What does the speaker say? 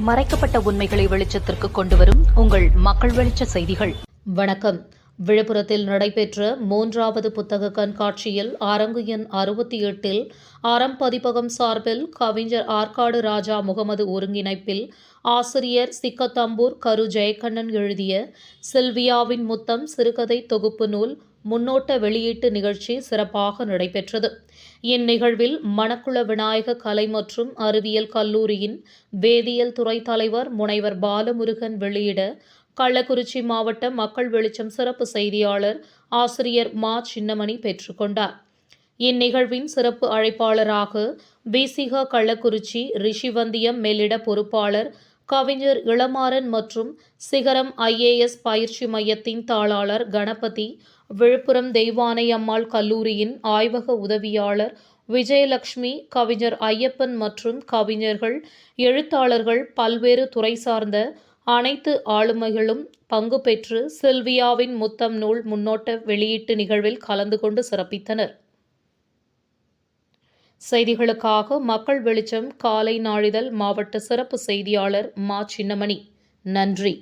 மறைக்கப்பட்ட உண்மைகளை வெளிச்சத்திற்கு கொண்டுவரும் உங்கள் மக்கள் வெளிச்ச செய்திகள். வணக்கம். விழுப்புரத்தில் நடைபெற்ற 3வது புத்தக கண்காட்சியில் அரங்கு எண் 68 அறம் பதிப்பகம் சார்பில் கவிஞர் ஆற்காடு ராஜா முகமது ஒருங்கிணைப்பில் ஆசிரியர் சிக்கத்தம்பூர் கரு ஜெயக்கண்ணன் எழுதிய சில்வியாவின் முத்தம் சிறுகதை தொகுப்பு நூல் முன்னோட்ட வெளியீட்டு நிகழ்ச்சி சிறப்பாக நடைபெற்றது. இந்நிகழ்வில் மணக்குள விநாயக கலை மற்றும் அறிவியல் கல்லூரியின் வேதியியல் துறை தலைவர் முனைவர் பாலமுருகன் வெளியிட கள்ளக்குறிச்சி மாவட்ட மக்கள் வெளிச்சம் சிறப்பு செய்தியாளர் ஆசிரியர் மா. சின்னமணி பெற்றுக்கொண்டார். இந்நிகழ்வின் சிறப்பு அழைப்பாளராக விசிக கள்ளக்குறிச்சி ரிஷிவந்தியம் மேலிட பொறுப்பாளர் கவிஞர் இளமாறன் மற்றும் சிகரம் IAS பயிற்சி மையத்தின் தாளாளர் கணபதி, விழுப்புரம் தெய்வானை அம்மாள் கல்லூரியின் ஆய்வக உதவியாளர் விஜயலட்சுமி, கவிஞர் ஐயப்பன் மற்றும் கவிஞர்கள், எழுத்தாளர்கள், பல்வேறு துறை சார்ந்த அனைத்து ஆளுமைகளும் பங்கு பெற்று சில்வியாவின் முத்தம் நூல் முன்னோட்ட வெளியீட்டு நிகழ்வில் கலந்து கொண்டு சிறப்பித்தனர். செய்திகளுக்காக மக்கள் வெளிச்சம் காலை நாளிதழ் மாவட்ட சிறப்பு செய்தியாளர் மா. சின்னமணி. நன்றி.